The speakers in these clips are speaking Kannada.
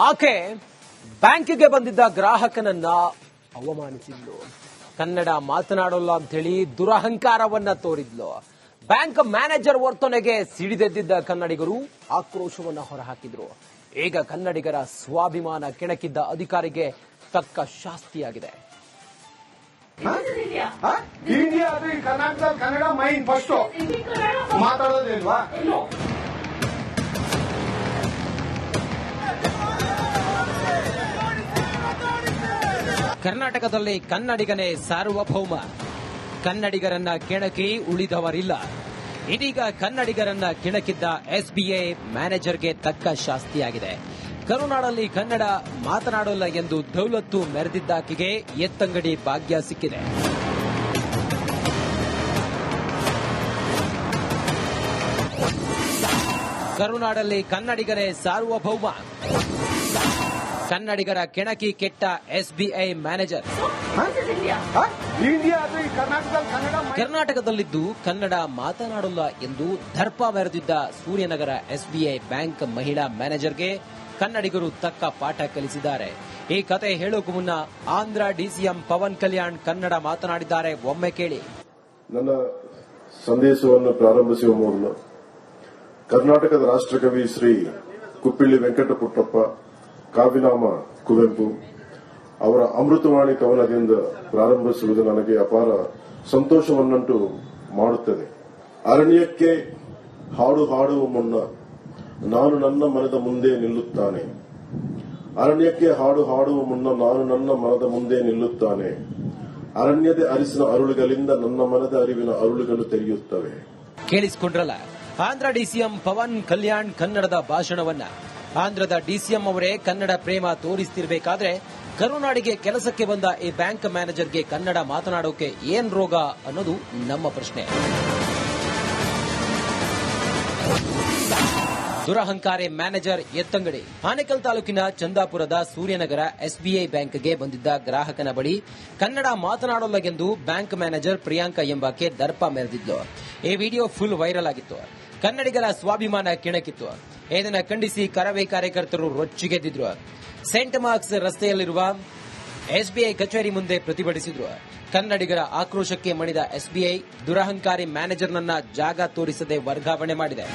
ಆಕೆ ಬ್ಯಾಂಕಿಗೆ ಬಂದಿದ್ದ ಗ್ರಾಹಕನನ್ನ ಅವಮಾನಿಸಿದ್ಲು. ಕನ್ನಡ ಮಾತನಾಡೋಲ್ಲ ಅಂತ ಹೇಳಿ ದುರಹಂಕಾರವನ್ನ ತೋರಿದ್ಲು. ಬ್ಯಾಂಕ್ ಮ್ಯಾನೇಜರ್ ವರ್ತನೆಗೆ ಸಿಡಿದೆದ್ದಿದ್ದ ಕನ್ನಡಿಗರು ಆಕ್ರೋಶವನ್ನ ಹೊರಹಾಕಿದ್ರು. ಈಗ ಕನ್ನಡಿಗರ ಸ್ವಾಭಿಮಾನ ಕೆಣಕಿದ್ದ ಅಧಿಕಾರಿಗೆ ತಕ್ಕ ಶಾಸ್ತಿಯಾಗಿದೆ. ಕರ್ನಾಟಕದಲ್ಲಿ ಕನ್ನಡ ಮೈನ್ ಫಸ್ಟ್ ಮಾತಾಡೋದಿಲ್ವಾ? ಕರ್ನಾಟಕದಲ್ಲಿ ಕನ್ನಡಿಗನೇ ಸಾರ್ವಭೌಮ. ಕನ್ನಡಿಗರನ್ನ ಕೆಣಕಿ ಉಳಿದವರಿಲ್ಲ. ಇದೀಗ ಕನ್ನಡಿಗರನ್ನ ಕೆಣಕಿದ್ದ ಎಸ್ಬಿಐ ಮ್ಯಾನೇಜರ್ಗೆ ತಕ್ಕ ಶಾಸ್ತಿಯಾಗಿದೆ. ಕರುನಾಡಲ್ಲಿ ಕನ್ನಡ ಮಾತನಾಡೋಲ್ಲ ಎಂದು ದೌಲತ್ತು ಮೆರೆದಿದ್ದಾಕೆಗೆ ಎತ್ತಂಗಡಿ ಭಾಗ್ಯ ಸಿಕ್ಕಿದೆ. ಕರುನಾಡಲ್ಲಿ ಕನ್ನಡಿಗರೇ ಸಾರ್ವಭೌಮ. ಕನ್ನಡಿಗರ ಕೆಣಕಿ ಕೆಟ್ಟ ಎಸ್ಬಿಐ ಮ್ಯಾನೇಜರ್. ಕರ್ನಾಟಕದಲ್ಲಿದ್ದು ಕನ್ನಡ ಮಾತನಾಡೋಲ್ಲ ಎಂದು ದರ್ಪ ಮೆರೆದಿದ್ದ ಸೂರ್ಯನಗರ ಎಸ್ಬಿಐ ಬ್ಯಾಂಕ್ ಮಹಿಳಾ ಮ್ಯಾನೇಜರ್ಗೆ ಕನ್ನಡಿಗರು ತಕ್ಕ ಪಾಠ ಕಲಿಸಿದ್ದಾರೆ. ಈ ಕತೆ ಹೇಳೋಕು ಮುನ್ನ ಆಂಧ್ರ ಡಿಸಿಎಂ ಪವನ್ ಕಲ್ಯಾಣ್ ಕನ್ನಡ ಮಾತನಾಡಿದ್ದಾರೆ. ಒಮ್ಮೆ ಕೇಳಿ. ನನ್ನ ಸಂದೇಶವನ್ನು ಪ್ರಾರಂಭಿಸುವ ಮೊದಲು ಕರ್ನಾಟಕದ ರಾಷ್ಟ್ರಕವಿ ಶ್ರೀ ಕುಪ್ಪಿಳ್ಳಿ ವೆಂಕಟಪುಟ್ಟಪ್ಪ, ಕಾವ್ಯನಾಮ ಕುವೆಂಪು ಅವರ ಅಮೃತವಾಣಿ ಕವನದಿಂದ ಪ್ರಾರಂಭಿಸುವುದು ನನಗೆ ಅಪಾರ ಸಂತೋಷವನ್ನುಂಟು ಮಾಡುತ್ತದೆ. ಅರಣ್ಯಕ್ಕೆ ಹಾಡು ಹಾಡುವ ಮುನ್ನ ನಾನು ನನ್ನ ಮನದ ಮುಂದೆ ನಿಲ್ಲುತ್ತಾನೆ. ಅರಣ್ಯಕ್ಕೆ ಹಾಡು ಹಾಡುವ ಮುನ್ನ ನಾನು ನನ್ನ ಮನದ ಮುಂದೆ ನಿಲ್ಲುತ್ತಾನೆ. ಅರಣ್ಯದ ಅರಿಸಿನ ಅರುಳುಗಳಿಂದ ನನ್ನ ಮನದ ಅರಿವಿನ ಅರುಳುಗಳು ತೆರೆಯುತ್ತವೆ. ಕೇಳಿಸಿಕೊಂಡ್ರಲ್ಲ ಆಂಧ್ರ ಡಿಸಿಎಂ ಪವನ್ ಕಲ್ಯಾಣ್ ಕನ್ನಡದ ಭಾಷಣವನ್ನ. ಆಂಧ್ರದ ಡಿಸಿಎಂ ಅವರೇ ಕನ್ನಡ ಪ್ರೇಮ ತೋರಿಸ್ತಿರ್ಬೇಕಾದ್ರೆ ಕರುನಾಡಿಗೆ ಕೆಲಸಕ್ಕೆ ಬಂದ ಈ ಬ್ಯಾಂಕ್ ಮ್ಯಾನೇಜರ್ಗೆ ಕನ್ನಡ ಮಾತನಾಡೋಕೆ ಏನ್ ರೋಗ ಅನ್ನೋದು ನಮ್ಮ ಪ್ರಶ್ನೆ. ದುರಹಂಕಾರಿ ಮ್ಯಾನೇಜರ್ ಎತ್ತಂಗಡಿ. ಆನೇಕಲ್ ತಾಲೂಕಿನ ಚಂದಾಪುರದ ಸೂರ್ಯನಗರ ಎಸ್ಬಿಐ ಬ್ಯಾಂಕ್ಗೆ ಬಂದಿದ್ದ ಗ್ರಾಹಕನ ಬಳಿ ಕನ್ನಡ ಮಾತನಾಡೋಲ್ಲ ಎಂದು ಬ್ಯಾಂಕ್ ಮ್ಯಾನೇಜರ್ ಪ್ರಿಯಾಂಕಾ ಎಂಬಾಕೆ ದರ್ಪ ಮೆರೆದಿದ್ಲು. ಈ ವಿಡಿಯೋ ಫುಲ್ ವೈರಲ್ ಆಗಿತ್ತು. ಕನ್ನಡಿಗರ ಸ್ವಾಭಿಮಾನ ಕೆಣಕಿತ್ತು. ಇದನ್ನ ಖಂಡಿಸಿ ಕರವೇ ಕಾರ್ಯಕರ್ತರು ರೊಚ್ಚಿಗೆದ್ದಿದ್ರು. ಸೆಂಟ್ ಮಾರ್ಕ್ಸ್ ರಸ್ತೆಯಲ್ಲಿರುವ ಎಸ್ಬಿಐ ಕಚೇರಿ ಮುಂದೆ ಪ್ರತಿಭಟಿಸಿದ್ರು. ಕನ್ನಡಿಗರ ಆಕ್ರೋಶಕ್ಕೆ ಮಣಿದ ಎಸ್ಬಿಐ ದುರಹಂಕಾರಿ ಮ್ಯಾನೇಜರ್ನನ್ನ ಜಾಗ ತೋರಿಸದೆ ವರ್ಗಾವಣೆ ಮಾಡಿದೆ.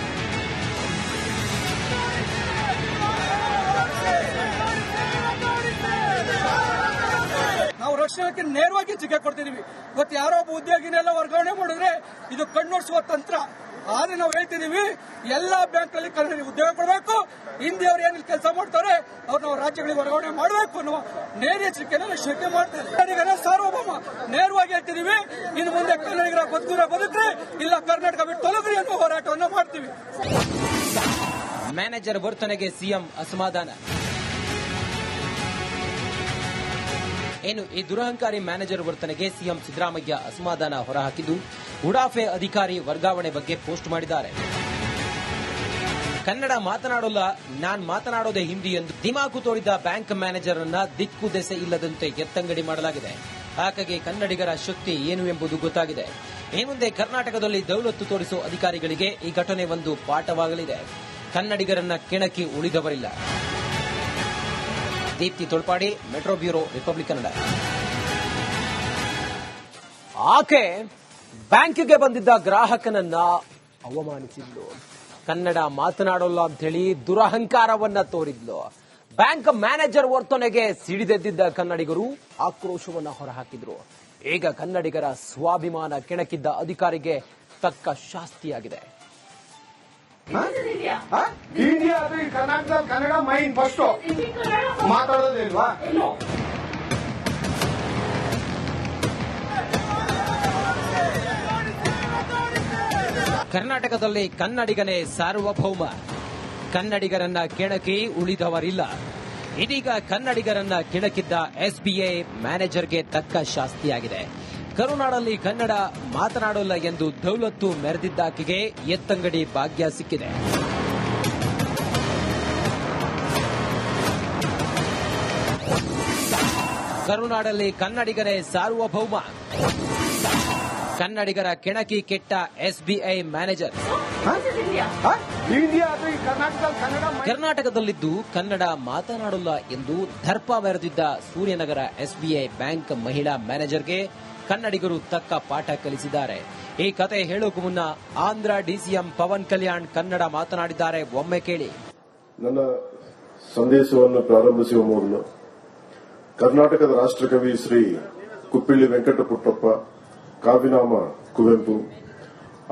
ನಾವು ರಕ್ಷಣೆಗೆ ನೇರವಾಗಿ ಜಿಗೆ ಕೊಡ್ತಿದೀವಿ. ಇವತ್ತು ಯಾರೋ ಒಬ್ಬ ಉದ್ಯೋಗಿನೆಲ್ಲ ವರ್ಗಾವಣೆ ಮಾಡಿದ್ರೆ ಇದು ಕಣ್ಣೋಡಿಸುವ ತಂತ್ರ. ಆದ್ರೆ ನಾವು ಹೇಳ್ತಿದೀವಿ, ಎಲ್ಲಾ ಬ್ಯಾಂಕ್ ನಲ್ಲಿ ಕನ್ನಡ ಉದ್ಯೋಗ ಕೊಡಬೇಕು. ಹಿಂದಿಯವರು ಏನಿಲ್ಲ ಕೆಲಸ ಮಾಡ್ತಾರೆ ಅವ್ರು ನಾವು ರಾಜ್ಯಗಳಿಗೆ ವರ್ಗಾವಣೆ ಮಾಡಬೇಕು ಅನ್ನುವ ನೇರ ಎಚ್ಚರಿಕೆಯನ್ನು ಶಕ್ತಿ ಮಾಡ್ತಾರೆ. ಕನ್ನಡಿಗರ ಸಾರ್ವಭೌಮ ನೇರವಾಗಿ ಹೇಳ್ತಿದೀವಿ. ಇನ್ನು ಮುಂದೆ ಕನ್ನಡಿಗರ ಬದುಕ್ರೆ ಇಲ್ಲ ಕರ್ನಾಟಕ ಬಿಟ್ಟು ತೊಲಗ್ರಿ ಅನ್ನುವ ಹೋರಾಟವನ್ನು ಮಾಡ್ತೀವಿ. ಮ್ಯಾನೇಜರ್ ವರ್ತನೆಗೆ ಸಿಎಂ ಅಸಮಾಧಾನ. ಏನು ಈ ದುರಹಂಕಾರಿ ಮ್ಯಾನೇಜರ್ ವರ್ತನೆಗೆ ಸಿಎಂ ಸಿದ್ದರಾಮಯ್ಯ ಅಸಮಾಧಾನ ಹೊರಹಾಕಿದ್ದು ಉಡಾಫೆ ಅಧಿಕಾರಿ ವರ್ಗಾವಣೆ ಬಗ್ಗೆ ಪೋಸ್ಟ್ ಮಾಡಿದ್ದಾರೆ. ಕನ್ನಡ ಮಾತನಾಡೋಲ್ಲ, ನಾನ್ ಮಾತನಾಡೋದೇ ಹಿಂದಿ ಎಂದು ದಿಮಾಕು ತೋರಿದ ಬ್ಯಾಂಕ್ ಮ್ಯಾನೇಜರ್ ಅನ್ನ ದಿಕ್ಕು ದೆಸೆ ಇಲ್ಲದಂತೆ ಎತ್ತಂಗಡಿ ಮಾಡಲಾಗಿದೆ. ಆಕೆಗೆ ಕನ್ನಡಿಗರ ಶಕ್ತಿ ಏನು ಎಂಬುದು ಗೊತ್ತಾಗಿದೆ. ಈ ಮುಂದೆ ಕರ್ನಾಟಕದಲ್ಲಿ ದೌಲತ್ತು ತೋರಿಸುವ ಅಧಿಕಾರಿಗಳಿಗೆ ಈ ಘಟನೆ ಒಂದು ಪಾಠವಾಗಲಿದೆ. ಕನ್ನಡಿಗರನ್ನ ಕೆಣಕಿ ಉಳಿದವರಿಲ್ಲ. Deepti Tolpadi, metro bureau, Republic Kannada. ಆಕೆ ಬ್ಯಾಂಕಿಗೆ ಬಂದಿದ್ದ ಗ್ರಾಹಕನನ್ನ ಅವಮಾನಿಸಿದ್ಲು. ಕನ್ನಡ ಮಾತನಾಡೋಲ್ಲ ಅಂತ ಹೇಳಿ ದುರಹಂಕಾರವನ್ನ ತೋರಿದ್ಲು. ಬ್ಯಾಂಕ್ ಮ್ಯಾನೇಜರ್ ವರ್ತನೆಗೆ ಸಿಡಿದೆದ್ದಿದ್ದ ಕನ್ನಡಿಗರು ಆಕ್ರೋಶವನ್ನ ಹೊರಹಾಕಿದ್ರು. ಈಗ ಕನ್ನಡಿಗರ ಸ್ವಾಭಿಮಾನ ಕೆಣಕಿದ್ದ ಅಧಿಕಾರಿಗೆ ತಕ್ಕ ಶಾಸ್ತಿಯಾಗಿದೆ. ಕರ್ನಾಟಕದಲ್ಲಿ ಕನ್ನಡ ಮೈನ್ ಫಸ್ಟ್ ಮಾತಾಡೋದಿಲ್ವಾ? ಕರ್ನಾಟಕದಲ್ಲಿ ಕನ್ನಡಿಗನೇ ಸಾರ್ವಭೌಮ. ಕನ್ನಡಿಗರನ್ನ ಕೆಣಕಿ ಉಳಿದವರಿಲ್ಲ. ಇದೀಗ ಕನ್ನಡಿಗರನ್ನ ಕೆಣಕಿದ್ದ ಎಸ್ಬಿಐ ಮ್ಯಾನೇಜರ್ಗೆ ತಕ್ಕ ಶಾಸ್ತಿಯಾಗಿದೆ. ಕರುನಾಡಲ್ಲಿ ಕನ್ನಡ ಮಾತನಾಡೋಲ್ಲ ಎಂದು ದೌಲತ್ತು ಮೆರೆದಿದ್ದಾಕೆಗೆ ಎತ್ತಂಗಡಿ ಭಾಗ್ಯ ಸಿಕ್ಕಿದೆ. ಕರುನಾಡಲ್ಲಿ ಕನ್ನಡಿಗರೇ ಸಾರ್ವಭೌಮ. ಕನ್ನಡಿಗರ ಕೆಣಕಿ ಕೆಟ್ಟ ಎಸ್ಬಿಐ ಮ್ಯಾನೇಜರ್. ಕರ್ನಾಟಕದಲ್ಲಿದ್ದು ಕನ್ನಡ ಮಾತನಾಡಲ್ಲ ಎಂದು ದರ್ಪ ಮೆರೆದಿದ್ದ ಸೂರ್ಯನಗರ ಎಸ್ಬಿಐ ಬ್ಯಾಂಕ್ ಮಹಿಳಾ ಮ್ಯಾನೇಜರ್ಗೆ ಕನ್ನಡಿಗರು ತಕ್ಕ ಪಾಠ ಕಲಿಸಿದ್ದಾರೆ. ಈ ಕತೆ ಹೇಳೋಕು ಮುನ್ನ ಆಂಧ್ರ ಡಿಸಿಎಂ ಪವನ್ ಕಲ್ಯಾಣ್ ಕನ್ನಡ ಮಾತನಾಡಿದ್ದಾರೆ. ಒಮ್ಮೆ ಕೇಳಿ. ನನ್ನ ಸಂದೇಶವನ್ನು ಪ್ರಾರಂಭಿಸುವ ಮೊದಲು ಕರ್ನಾಟಕದ ರಾಷ್ಟ್ರಕವಿ ಶ್ರೀ ಕುಪ್ಪಿಳ್ಳಿ ವೆಂಕಟಪುಟ್ಟಪ್ಪ, ಕಾವ್ಯನಾಮ ಕುವೆಂಪು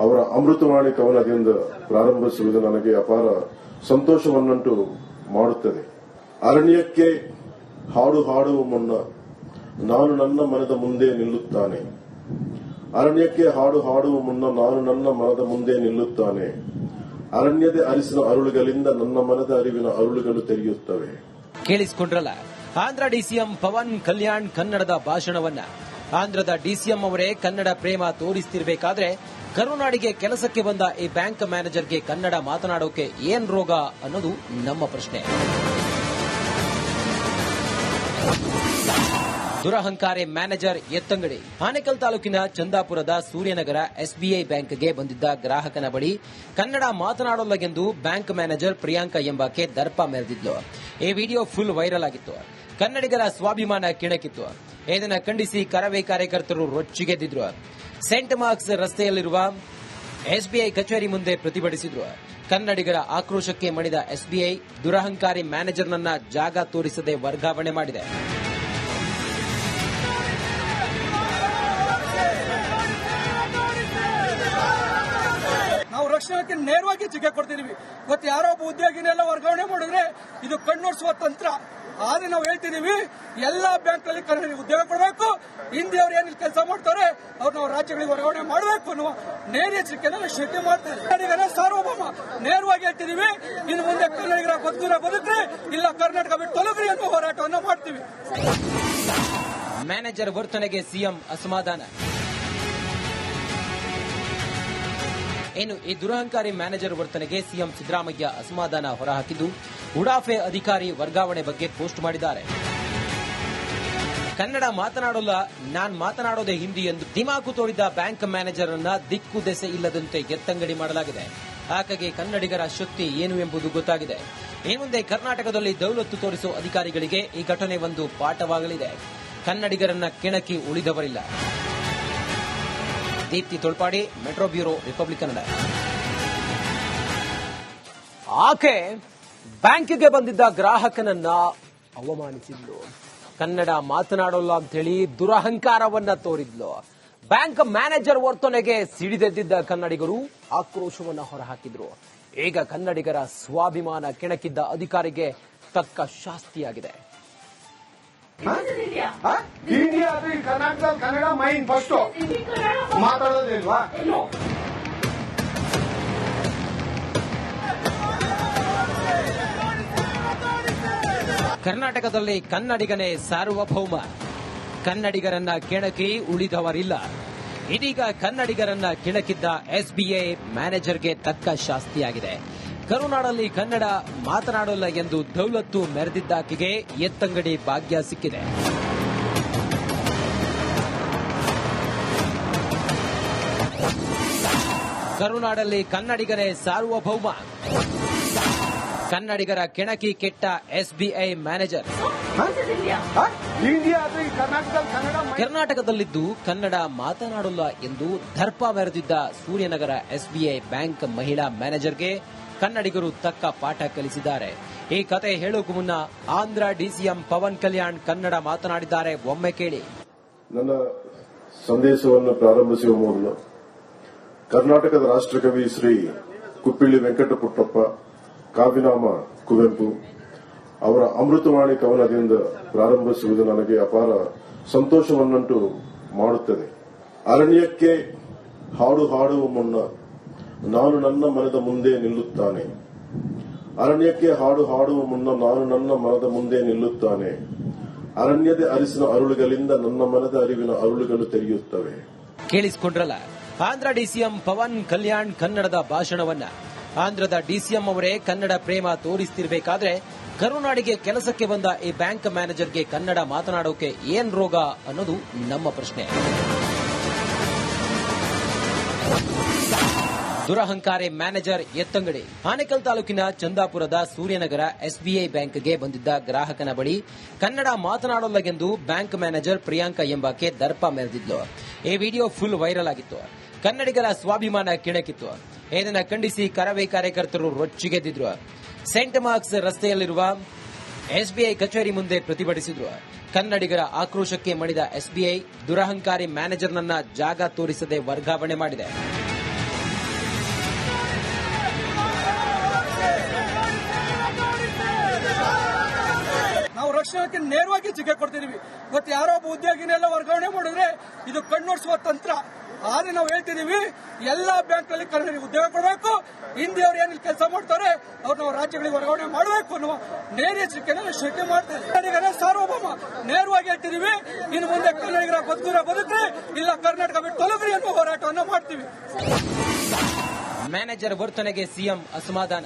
ಅವರ ಅಮೃತವಾಣಿ ಕವನದಿಂದ ಪ್ರಾರಂಭಿಸುವುದು ನನಗೆ ಅಪಾರ ಸಂತೋಷವನ್ನುಂಟು ಮಾಡುತ್ತದೆ. ಅರಣ್ಯಕ್ಕೆ ಹಾಡು ಹಾಡುವ ಮುನ್ನ ನಾನು ನನ್ನ ಮನದ ಮುಂದೆ ನಿಲ್ಲುತ್ತಾನೆ. ಅರಣ್ಯಕ್ಕೆ ಹಾಡು ಹಾಡುವ ಮುನ್ನ ನಾನು ನನ್ನ ಮನದ ಮುಂದೆ ನಿಲ್ಲುತ್ತಾನೆ. ಅರಣ್ಯದ ಅರಿಸಿನ ಅರುಳುಗಳಿಂದ ನನ್ನ ಮನದ ಅರಿವಿನ ಅರುಳುಗಳು ತೆರೆಯುತ್ತವೆ. ಕೇಳಿಸಿಕೊಂಡ್ರಲ್ಲ, ಆಂಧ್ರ ಡಿಸಿಎಂ ಪವನ್ ಕಲ್ಯಾಣ್ ಕನ್ನಡದ ಭಾಷಣವನ್ನ. ಆಂಧ್ರದ ಡಿಸಿಎಂ ಅವರೇ ಕನ್ನಡ ಪ್ರೇಮ ತೋರಿಸ್ತಿರ್ಬೇಕಾದ್ರೆ ಕರುನಾಡಿಗೆ ಕೆಲಸಕ್ಕೆ ಬಂದ ಈ ಬ್ಯಾಂಕ್ ಮ್ಯಾನೇಜರ್ಗೆ ಕನ್ನಡ ಮಾತನಾಡೋಕೆ ಏನ್ ರೋಗ ಅನ್ನೋದು ನಮ್ಮ ಪ್ರಶ್ನೆ. ದುರಹಂಕಾರಿ ಮ್ಯಾನೇಜರ್ ಎತ್ತಂಗಡಿ. ಆನೇಕಲ್ ತಾಲೂಕಿನ ಚಂದಾಪುರದ ಸೂರ್ಯನಗರ ಎಸ್ಬಿಐ ಬ್ಯಾಂಕ್ಗೆ ಬಂದಿದ್ದ ಗ್ರಾಹಕನ ಬಳಿ ಕನ್ನಡ ಮಾತನಾಡೋಲ್ಲಗೆಂದು ಬ್ಯಾಂಕ್ ಮ್ಯಾನೇಜರ್ ಪ್ರಿಯಾಂಕಾ ಎಂಬಾಕೆ ದರ್ಪ ಮೆರೆದಿದ್ಲು. ಈ ವಿಡಿಯೋ ಫುಲ್ ವೈರಲ್ ಆಗಿತ್ತು. ಕನ್ನಡಿಗರ ಸ್ವಾಭಿಮಾನ ಕೆಣಕಿತ್ತು. ಇದನ್ನು ಖಂಡಿಸಿ ಕರವೇ ಕಾರ್ಯಕರ್ತರು ರೊಚ್ಚಿಗೆದ್ದಿದ್ರು. ಸೆಂಟ್ ಮಾರ್ಕ್ಸ್ ರಸ್ತೆಯಲ್ಲಿರುವ ಎಸ್ಬಿಐ ಕಚೇರಿ ಮುಂದೆ ಪ್ರತಿಭಟಿಸಿದ್ರು. ಕನ್ನಡಿಗರ ಆಕ್ರೋಶಕ್ಕೆ ಮಣಿದ ಎಸ್ಬಿಐ ದುರಹಂಕಾರಿ ಮ್ಯಾನೇಜರ್ನನ್ನ ಜಾಗ ತೋರಿಸದೆ ವರ್ಗಾವಣೆ ಮಾಡಿದೆ. ನಾವು ರಕ್ಷಣೆಗೆ ನೇರವಾಗಿ ಜಿಗೆ ಕೊಡ್ತಿದೀವಿ. ಇವತ್ತು ಯಾರೋ ಒಬ್ಬ ಉದ್ಯೋಗಿನೆಲ್ಲ ವರ್ಗಾವಣೆ ಮಾಡಿದ್ರೆ ಇದು ಕಣ್ಣೋಡಿಸುವ ತಂತ್ರ. ಆದ್ರೆ ನಾವು ಹೇಳ್ತಿದೀವಿ, ಎಲ್ಲಾ ಬ್ಯಾಂಕ್ ನಲ್ಲಿ ಕನ್ನಡ ಉದ್ಯೋಗ ಕೊಡಬೇಕು. ಹಿಂದಿಯವರು ಏನಿಲ್ಲ ಕೆಲಸ ಮಾಡ್ತಾರೆ ಅವ್ರು ನಾವು ರಾಜ್ಯಗಳಿಗೆ ವರ್ಗಾವಣೆ ಮಾಡಬೇಕು ಅನ್ನುವ ನೇರ ಎಚ್ಚರಿಕೆಯನ್ನು ಶ್ರದ್ಧೆ ಮಾಡ್ತಾರೆ. ಕನ್ನಡಿಗರ ಸಾರ್ವಭೌಮ ನೇರವಾಗಿ ಹೇಳ್ತಿದೀವಿ. ಇನ್ನು ಮುಂದೆ ಕನ್ನಡಿಗರ ಬದುಕ್ರೆ ಇಲ್ಲ ಕರ್ನಾಟಕ ಬಿಟ್ಟು ತೊಲಗ್ರಿ ಅನ್ನುವ ಹೋರಾಟವನ್ನು ಮಾಡ್ತೀವಿ. ಮ್ಯಾನೇಜರ್ ವರ್ತನೆಗೆ ಸಿಎಂ ಅಸಮಾಧಾನ. ಇನ್ನು ಈ ದುರಹಂಕಾರಿ ಮ್ಯಾನೇಜರ್ ವರ್ತನೆಗೆ ಸಿಎಂ ಸಿದ್ದರಾಮಯ್ಯ ಅಸಮಾಧಾನ ಹೊರಹಾಕಿದ್ದು ಉಡಾಫೆ ಅಧಿಕಾರಿ ವರ್ಗಾವಣೆ ಬಗ್ಗೆ ಪೋಸ್ಟ್ ಮಾಡಿದ್ದಾರೆ. ಕನ್ನಡ ಮಾತನಾಡೋಲ್ಲ, ನಾನ್ ಮಾತನಾಡೋದೇ ಹಿಂದಿ ಎಂದು ದಿಮಾಕು ತೋರಿದ ಬ್ಯಾಂಕ್ ಮ್ಯಾನೇಜರ್ ಅನ್ನ ದಿಕ್ಕು ದೆಸೆ ಇಲ್ಲದಂತೆ ಎತ್ತಂಗಡಿ ಮಾಡಲಾಗಿದೆ. ಆಕೆಗೆ ಕನ್ನಡಿಗರ ಶಕ್ತಿ ಏನು ಎಂಬುದು ಗೊತ್ತಾಗಿದೆ. ಈ ಮುಂದೆ ಕರ್ನಾಟಕದಲ್ಲಿ ದೌಲತ್ತು ತೋರಿಸುವ ಅಧಿಕಾರಿಗಳಿಗೆ ಈ ಘಟನೆ ಒಂದು ಪಾಠವಾಗಲಿದೆ. ಕನ್ನಡಿಗರನ್ನ ಕೆಣಕಿ ಉಳಿದವರಿಲ್ಲ. Deepti Tolpadi, metro bureau, Republic Kannada. ಆಕೆ ಬ್ಯಾಂಕಿಗೆ ಬಂದಿದ್ದ ಗ್ರಾಹಕನನ್ನ ಅವಮಾನಿಸಿದ್ಲು. ಕನ್ನಡ ಮಾತನಾಡೋಲ್ಲ ಅಂತ ಹೇಳಿ ದುರಹಂಕಾರವನ್ನ ತೋರಿದ್ಲು. ಬ್ಯಾಂಕ್ ಮ್ಯಾನೇಜರ್ ವರ್ತನೆಗೆ ಸಿಡಿದೆದ್ದಿದ್ದ ಕನ್ನಡಿಗರು ಆಕ್ರೋಶವನ್ನ ಹೊರಹಾಕಿದ್ರು. ಈಗ ಕನ್ನಡಿಗರ ಸ್ವಾಭಿಮಾನ ಕೆಣಕಿದ್ದ ಅಧಿಕಾರಿಗೆ ತಕ್ಕ ಶಾಸ್ತಿಯಾಗಿದೆ. ಕರ್ನಾಟಕದಲ್ಲಿ ಕನ್ನಡ ಮೈನ್ ಫಸ್ಟ್ ಮಾತಾಡೋದಿಲ್ವಾ? ಕರ್ನಾಟಕದಲ್ಲಿ ಕನ್ನಡಿಗನೇ ಸಾರ್ವಭೌಮ. ಕನ್ನಡಿಗರನ್ನ ಕೆಣಕಿ ಉಳಿದವರಿಲ್ಲ. ಇದೀಗ ಕನ್ನಡಿಗರನ್ನ ಕೆಣಕಿದ್ದ ಎಸ್ಬಿಐ ಮ್ಯಾನೇಜರ್ಗೆ ತಕ್ಕ ಶಾಸ್ತಿಯಾಗಿದೆ. ಕರುನಾಡಲ್ಲಿ ಕನ್ನಡ ಮಾತನಾಡೋಲ್ಲ ಎಂದು ದೌಲತ್ತು ಮೆರೆದಿದ್ದಾಕೆಗೆ ಎತ್ತಂಗಡಿ ಭಾಗ್ಯ ಸಿಕ್ಕಿದೆ. ಕರುನಾಡಲ್ಲಿ ಕನ್ನಡಿಗನೇ ಸಾರ್ವಭೌಮ. ಕನ್ನಡಿಗರ ಕೆಣಕಿ ಕೆಟ್ಟ ಎಸ್ಬಿಐ ಮ್ಯಾನೇಜರ್. ಕರ್ನಾಟಕದಲ್ಲಿದ್ದು ಕನ್ನಡ ಮಾತನಾಡೋಲ್ಲ ಎಂದು ದರ್ಪ ಮೆರೆದಿದ್ದ ಸೂರ್ಯನಗರ ಎಸ್ಬಿಐ ಬ್ಯಾಂಕ್ ಮಹಿಳಾ ಮ್ಯಾನೇಜರ್ಗೆ ಕನ್ನಡಿಗರು ತಕ್ಕ ಪಾಠ ಕಲಿಸಿದ್ದಾರೆ. ಈ ಕತೆ ಹೇಳೋಕು ಮುನ್ನ ಆಂಧ್ರ ಡಿಸಿಎಂ ಪವನ್ ಕಲ್ಯಾಣ್ ಕನ್ನಡ ಮಾತನಾಡಿದ್ದಾರೆ. ಒಮ್ಮೆ ಕೇಳಿ. ನನ್ನ ಸಂದೇಶವನ್ನು ಪ್ರಾರಂಭಿಸುವ ಮೊದಲು ಕರ್ನಾಟಕದ ರಾಷ್ಟ್ರಕವಿ ಶ್ರೀ ಕುಪ್ಪಿಳ್ಳಿ ವೆಂಕಟಪುಟ್ಟಪ್ಪ, ಕಾವ್ಯನಾಮ ಕುವೆಂಪು ಅವರ ಅಮೃತವಾಣಿ ಕವನದಿಂದ ಪ್ರಾರಂಭಿಸುವುದು ನನಗೆ ಅಪಾರ ಸಂತೋಷವನ್ನುಂಟು ಮಾಡುತ್ತದೆ. ಅರಣ್ಯಕ್ಕೆ ಹಾಡು ಹಾಡುವ ಮುನ್ನ ನಾನು ನನ್ನ ಮನದ ಮುಂದೆ ನಿಲ್ಲುತ್ತಾನೆ. ಅರಣ್ಯಕ್ಕೆ ಹಾಡು ಹಾಡುವ ಮುನ್ನ ನಾನು ನನ್ನ ಮನದ ಮುಂದೆ ನಿಲ್ಲುತ್ತಾನೆ. ಅರಣ್ಯದ ಅರಿಸಿನ ಅರುಳುಗಳಿಂದ ನನ್ನ ಮನದ ಅರಿವಿನ ಅರುಳುಗಳು ತೆರೆಯುತ್ತವೆ. ಕೇಳಿಸಿಕೊಂಡ್ರಲ್ಲ, ಆಂಧ್ರ ಡಿಸಿಎಂ ಪವನ್ ಕಲ್ಯಾಣ್ ಕನ್ನಡದ ಭಾಷಣವನ್ನ. ಆಂಧ್ರದ ಡಿಸಿಎಂ ಅವರೇ ಕನ್ನಡ ಪ್ರೇಮ ತೋರಿಸ್ತಿರ್ಬೇಕಾದ್ರೆ ಕರುನಾಡಿಗೆ ಕೆಲಸಕ್ಕೆ ಬಂದ ಈ ಬ್ಯಾಂಕ್ ಮ್ಯಾನೇಜರ್ಗೆ ಕನ್ನಡ ಮಾತನಾಡೋಕೆ ಏನ್ ರೋಗ ಅನ್ನೋದು ನಮ್ಮ ಪ್ರಶ್ನೆ. ದುರಹಂಕಾರಿ ಮ್ಯಾನೇಜರ್ ಎತ್ತಂಗಡಿ. ಆನೇಕಲ್ ತಾಲೂಕಿನ ಚಂದಾಪುರದ ಸೂರ್ಯನಗರ ಎಸ್ಬಿಐ ಬ್ಯಾಂಕ್ಗೆ ಬಂದಿದ್ದ ಗ್ರಾಹಕನ ಬಳಿ ಕನ್ನಡ ಮಾತನಾಡೋಲ್ಲಗೆಂದು ಬ್ಯಾಂಕ್ ಮ್ಯಾನೇಜರ್ ಪ್ರಿಯಾಂಕಾ ಎಂಬಾಕೆ ದರ್ಪ ಮೆರೆದಿದ್ಲು. ಈ ವಿಡಿಯೋ ಫುಲ್ ವೈರಲ್ ಆಗಿತ್ತು. ಕನ್ನಡಿಗರ ಸ್ವಾಭಿಮಾನ ಕೆಣಕಿತ್ತು. ಇದನ್ನು ಖಂಡಿಸಿ ಕರವೇ ಕಾರ್ಯಕರ್ತರು ರೊಚ್ಚಿಗೆದ್ದಿದ್ರು. ಸೆಂಟ್ ಮಾರ್ಕ್ಸ್ ರಸ್ತೆಯಲ್ಲಿರುವ ಎಸ್ಬಿಐ ಕಚೇರಿ ಮುಂದೆ ಪ್ರತಿಭಟಿಸಿದ್ರು. ಕನ್ನಡಿಗರ ಆಕ್ರೋಶಕ್ಕೆ ಮಣಿದ ಎಸ್ಬಿಐ ದುರಹಂಕಾರಿ ಮ್ಯಾನೇಜರ್ನನ್ನ ಜಾಗ ತೋರಿಸದೆ ವರ್ಗಾವಣೆ ಮಾಡಿದೆ. ನಾವು ರಕ್ಷಣೆಗೆ ನೇರವಾಗಿ ಚಿಕ್ಕ ಕೊಡ್ತಿದೀವಿ. ಇವತ್ತು ಯಾರೋ ಒಬ್ಬ ಉದ್ಯೋಗಿನೆಲ್ಲ ವರ್ಗಾವಣೆ ಮಾಡಿದ್ರೆ ಇದು ಕಣ್ಣೋಡಿಸುವ ತಂತ್ರ. ಆದ್ರೆ ನಾವು ಹೇಳ್ತಿದೀವಿ, ಎಲ್ಲಾ ಬ್ಯಾಂಕ್ ನಲ್ಲಿ ಕನ್ನಡ ಉದ್ಯೋಗ ಕೊಡಬೇಕು. ಹಿಂದಿಯವರು ಏನಿಲ್ಲ ಕೆಲಸ ಮಾಡ್ತಾರೆ ಅವ್ರು ನಾವು ರಾಜ್ಯಗಳಿಗೆ ವರ್ಗಾವಣೆ ಮಾಡಬೇಕು ಅನ್ನುವ ನೇರ ಎಚ್ಚರಿಕೆ ಮಾಡ್ತಾರೆ. ಕನ್ನಡಿಗರ ಸಾರ್ವಭೌಮ ನೇರವಾಗಿ ಹೇಳ್ತಿದೀವಿ. ಇನ್ನು ಮುಂದೆ ಕನ್ನಡಿಗರ ಬದುಕ್ರೆ ಇಲ್ಲ ಕರ್ನಾಟಕ ಬಿಟ್ಟು ತೊಲಗ್ರಿ ಅನ್ನುವ ಹೋರಾಟವನ್ನು ಮಾಡ್ತೀವಿ. ಮ್ಯಾನೇಜರ್ ವರ್ತನೆಗೆ ಸಿಎಂ ಅಸಮಾಧಾನ.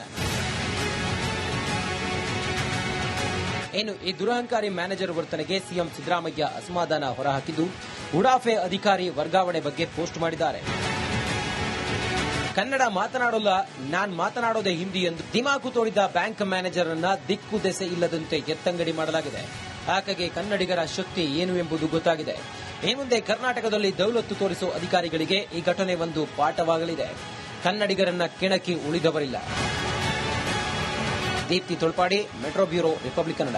ಇನ್ನು ಈ ದುರಹಂಕಾರಿ ಮ್ಯಾನೇಜರ್ ವರ್ತನೆಗೆ ಸಿಎಂ ಸಿದ್ದರಾಮಯ್ಯ ಅಸಮಾಧಾನ ಹೊರಹಾಕಿದ್ದು, ಉಡಾಫೆ ಅಧಿಕಾರಿ ವರ್ಗಾವಣೆ ಬಗ್ಗೆ ಪೋಸ್ಟ್ ಮಾಡಿದ್ದಾರೆ. ಕನ್ನಡ ಮಾತನಾಡೋಲ್ಲ, ನಾನ್ ಮಾತನಾಡೋದೇ ಹಿಂದಿ ಎಂದು ದಿಮಾಕು ತೋಡಿದ ಬ್ಯಾಂಕ್ ಮ್ಯಾನೇಜರ್ ಅನ್ನ ದಿಕ್ಕು ದೆಸೆ ಇಲ್ಲದಂತೆ ಎತ್ತಂಗಡಿ ಮಾಡಲಾಗಿದೆ. ಆಕೆಗೆ ಕನ್ನಡಿಗರ ಶಕ್ತಿ ಏನು ಎಂಬುದು ಗೊತ್ತಾಗಿದೆ. ಈ ಮುಂದೆ ಕರ್ನಾಟಕದಲ್ಲಿ ದೌಲತ್ತು ತೋರಿಸುವ ಅಧಿಕಾರಿಗಳಿಗೆ ಈ ಘಟನೆ ಒಂದು ಪಾಠವಾಗಲಿದೆ. ಕನ್ನಡಿಗರನ್ನ ಕೆಣಕಿ ಉಳಿದವರಿಲ್ಲ. Deepti Tolpadi, metro bureau, Republic Kannada.